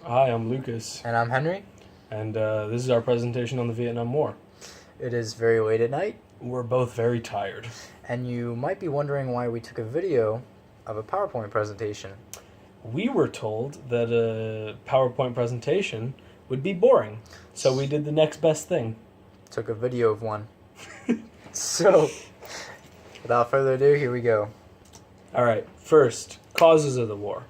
Hi, I'm Lucas, And I'm Henry. and this is our presentation on the Vietnam War. It is very late at night, We're both very tired. and you might be wondering why we took a video of a PowerPoint presentation. We were told that a PowerPoint presentation would be boring, so we did the next best thing. Took a video of one. So, without further ado, here we go. All right, first, causes of the war.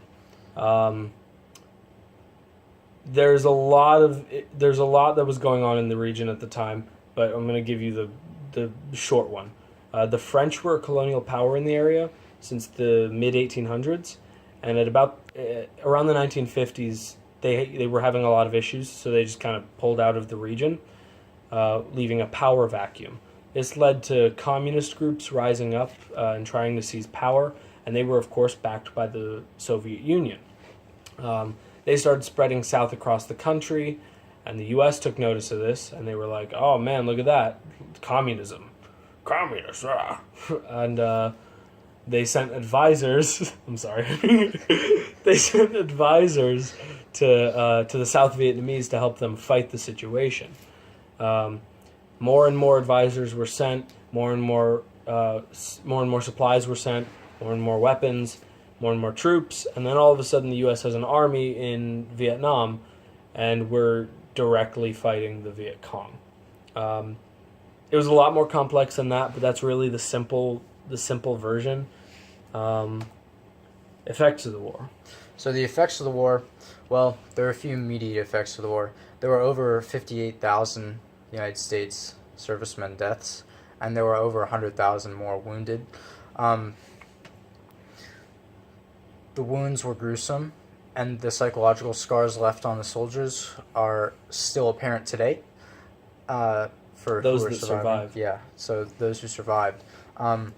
There's a lot that was going on in the region at the time, but I'm going to give you the short one. The French were a colonial power in the area since the mid 1800s, and at about around the 1950s, they were having a lot of issues, so they just kind of pulled out of the region, leaving a power vacuum. This led to communist groups rising up and trying to seize power, and they were, of course, backed by the Soviet Union. They started spreading south across the country, and the U.S. took notice of this, and they were like, "Oh man, look at that, communism, communists!" Ah. And they sent advisors. I'm sorry. They sent advisors to the South Vietnamese to help them fight the situation. More and more advisors were sent. More and more supplies were sent. More and more weapons. More and more troops, and then all of a sudden the U.S. has an army in Vietnam, and we're directly fighting the Viet Cong. It was a lot more complex than that, but that's really the simple version. Effects of the war. So, the effects of the war, well, there are a few immediate effects of the war. There were over 58,000 United States servicemen deaths, and there were over 100,000 more wounded. The wounds were gruesome, and the psychological scars left on the soldiers are still apparent today. For Those who are that surviving. survived. Yeah, so those who survived. And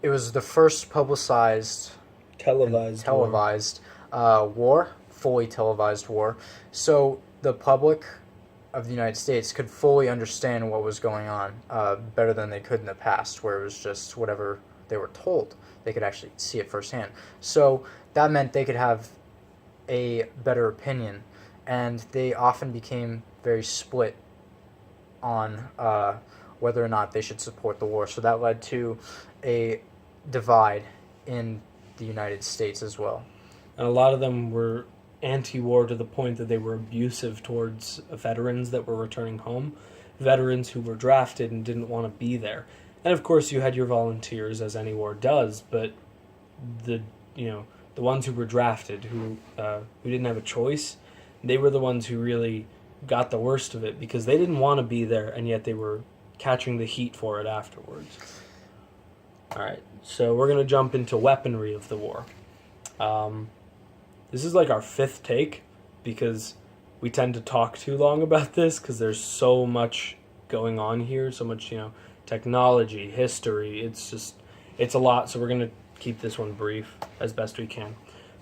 it was the first publicized, Televised. war, fully televised war. So the public of the United States could fully understand what was going on better than they could in the past, where it was just whatever they were told. They could actually see it firsthand. So that meant they could have a better opinion, and they often became very split on whether or not they should support the war. So that led to a divide in the United States as well. And a lot of them were anti-war to the point that they were abusive towards veterans that were returning home, veterans who were drafted and didn't want to be there. And of course, you had your volunteers, as any war does, but the ones who were drafted, who didn't have a choice, they were the ones who really got the worst of it because they didn't want to be there, and yet they were catching the heat for it afterwards. All right, so we're gonna jump into weaponry of the war. This is like our fifth take because we tend to talk too long about this because there's so much going on here, so much technology, history. It's a lot, so we're going to keep this one brief as best we can.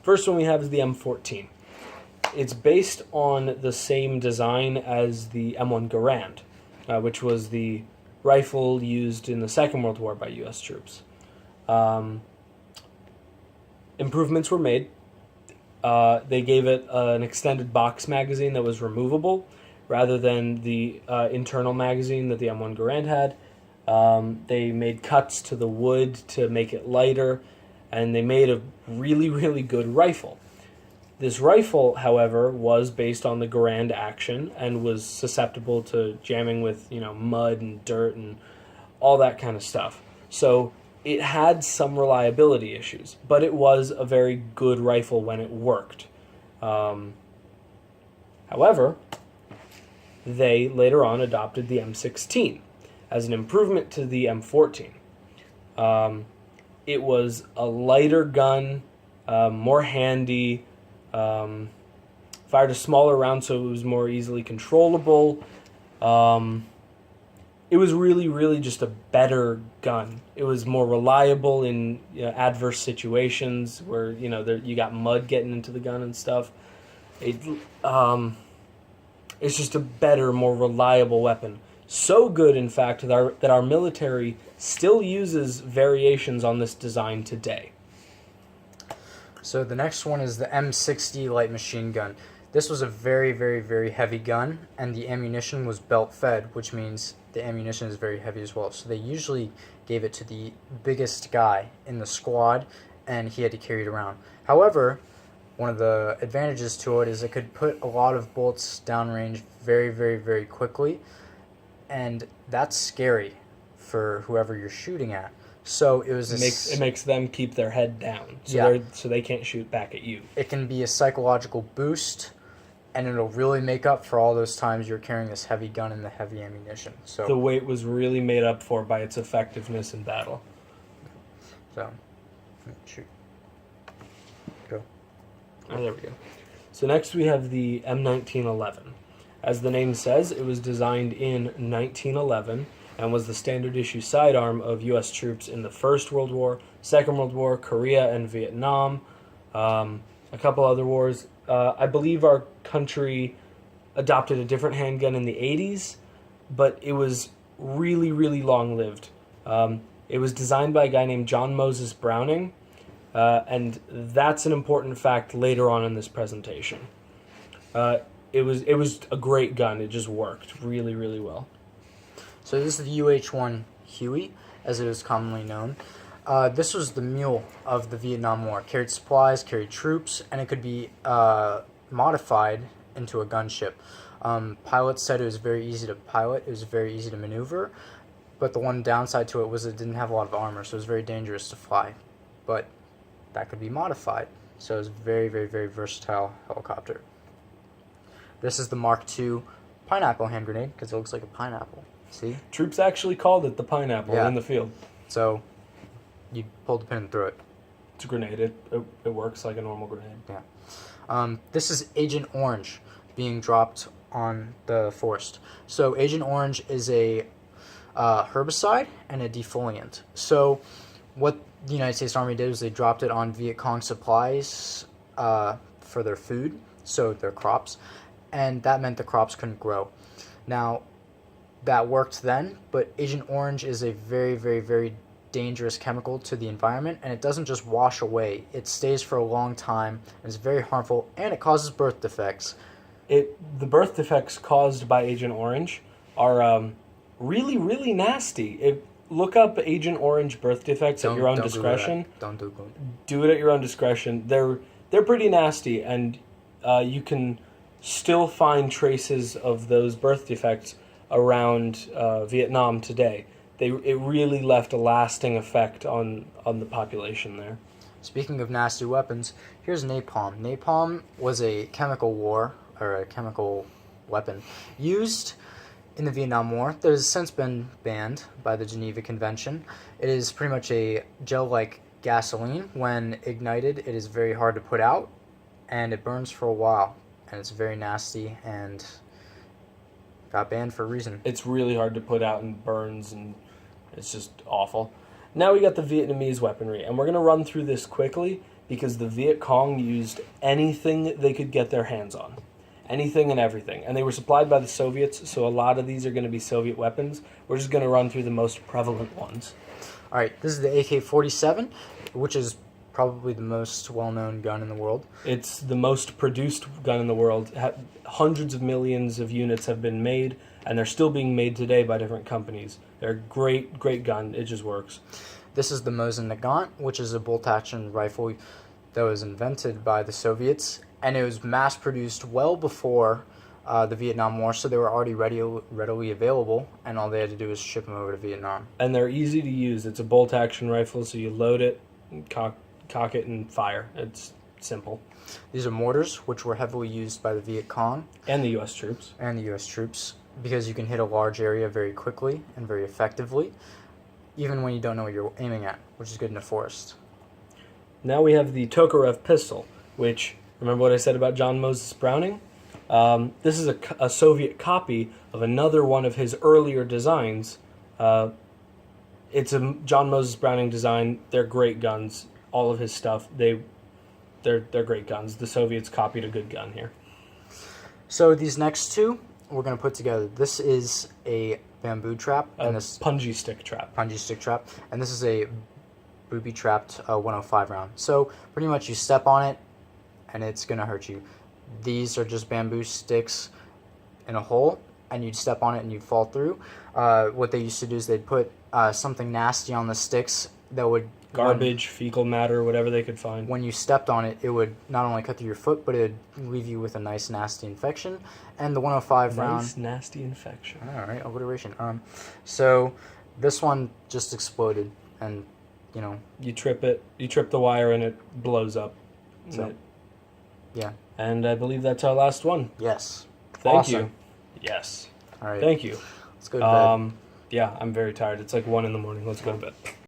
First one we have is the M14. It's based on the same design as the M1 Garand, which was the rifle used in the Second World War by U.S. troops. Improvements were made. They gave it an extended box magazine that was removable rather than the internal magazine that the M1 Garand had. They made cuts to the wood to make it lighter, and they made a really, really good rifle. This rifle, however, was based on the Garand action and was susceptible to jamming with, mud and dirt and all that kind of stuff. So it had some reliability issues, but it was a very good rifle when it worked. However, they later on adopted the M16 as an improvement to the M14. It was a lighter gun, more handy, fired a smaller round so it was more easily controllable. It was really, really just a better gun. It was more reliable in adverse situations where you got mud getting into the gun and stuff. It's just a better, more reliable weapon. So good, in fact, that our military still uses variations on this design today. So the next one is the M60 light machine gun. This was a very, very, very heavy gun, and the ammunition was belt fed, which means the ammunition is very heavy as well. So they usually gave it to the biggest guy in the squad, and he had to carry it around. However, one of the advantages to it is it could put a lot of bullets downrange very, very, very quickly, and that's scary for whoever you're shooting at. So it was It makes them keep their head down, so they can't shoot back at you. It can be a psychological boost, and it'll really make up for all those times you're carrying this heavy gun and the heavy ammunition. So The weight was really made up for by its effectiveness in battle. Shoot. Oh, there we go. So next we have the M1911. As the name says, it was designed in 1911 and was the standard issue sidearm of U.S. troops in the First World War, Second World War, Korea, and Vietnam. A couple other wars. I believe our country adopted a different handgun in the 80s, but it was really, really long-lived. It was designed by a guy named John Moses Browning, and that's an important fact later on in this presentation. It was a great gun. It just worked really, really well. So this is the UH-1 Huey, as it is commonly known. This was the mule of the Vietnam War. Carried supplies, carried troops, and it could be modified into a gunship. Pilots said it was very easy to pilot. It was very easy to maneuver. But the one downside to it was it didn't have a lot of armor, so it was very dangerous to fly. But that could be modified. So it was a very, very, very versatile helicopter. This is the Mark II pineapple hand grenade, because it looks like a pineapple. See? Troops actually called it the pineapple in the field. So you pull the pin and throw it. It's a grenade. It works like a normal grenade. Yeah. This is Agent Orange being dropped on the forest. So Agent Orange is a herbicide and a defoliant. So what the United States Army did was they dropped it on Viet Cong supplies for their food, so their crops, and that meant the crops couldn't grow. Now, that worked then, but Agent Orange is a very, very, very dangerous chemical to the environment, and it doesn't just wash away. It stays for a long time, and it's very harmful, and it causes birth defects. The birth defects caused by Agent Orange are really, really nasty. Look up Agent Orange birth defects at your own discretion. Don't do it. Do it at your own discretion. They're pretty nasty, and you can still find traces of those birth defects around Vietnam today. It really left a lasting effect on the population there. Speaking of nasty weapons, here's napalm. Napalm was a chemical weapon used in the Vietnam War. That has since been banned by the Geneva Convention. It is pretty much a gel-like gasoline. When ignited, it is very hard to put out, and it burns for a while, and it's very nasty and got banned for a reason. It's really hard to put out and burns, and it's just awful. Now we got the Vietnamese weaponry, and we're going to run through this quickly because the Viet Cong used anything they could get their hands on. Anything and everything. And they were supplied by the Soviets, so a lot of these are going to be Soviet weapons. We're just going to run through the most prevalent ones. All right, this is the AK-47, which is probably the most well-known gun in the world. It's the most produced gun in the world. Hundreds of millions of units have been made, and they're still being made today by different companies. They're a great, great gun. It just works. This is the Mosin Nagant, which is a bolt-action rifle that was invented by the Soviets, and it was mass-produced well before the Vietnam War, so they were already readily available, and all they had to do was ship them over to Vietnam. And they're easy to use. It's a bolt-action rifle, so you load it, cock it, and fire. It's simple. These are mortars, which were heavily used by the Viet Cong. And the U.S. troops. Because you can hit a large area very quickly and very effectively, even when you don't know what you're aiming at, which is good in a forest. Now we have the Tokarev pistol, which, remember what I said about John Moses Browning? This is a Soviet copy of another one of his earlier designs. It's a John Moses Browning design. They're great guns. All of his stuff, they're great guns. The Soviets copied a good gun here. So these next two, we're going to put together. This is a bamboo trap. And this punji stick trap. And this is a booby trapped 105 round. So pretty much you step on it, and it's gonna hurt you. These are just bamboo sticks in a hole, and you'd step on it and you'd fall through. What they used to do is they'd put something nasty on the sticks that would Garbage, fecal matter, whatever they could find. when you stepped on it, it would not only cut through your foot, but it would leave you with a nice nasty infection. And the 105 round. Nice, nasty infection. All right, alliteration. So this one just exploded, and you know, You trip the wire, and it blows up. So, yeah. And I believe that's our last one. Yes. Thank Awesome. you. Yes. All right. Thank you. Let's go to bed. Yeah, I'm very tired. It's like 1 a.m. Let's go to bed.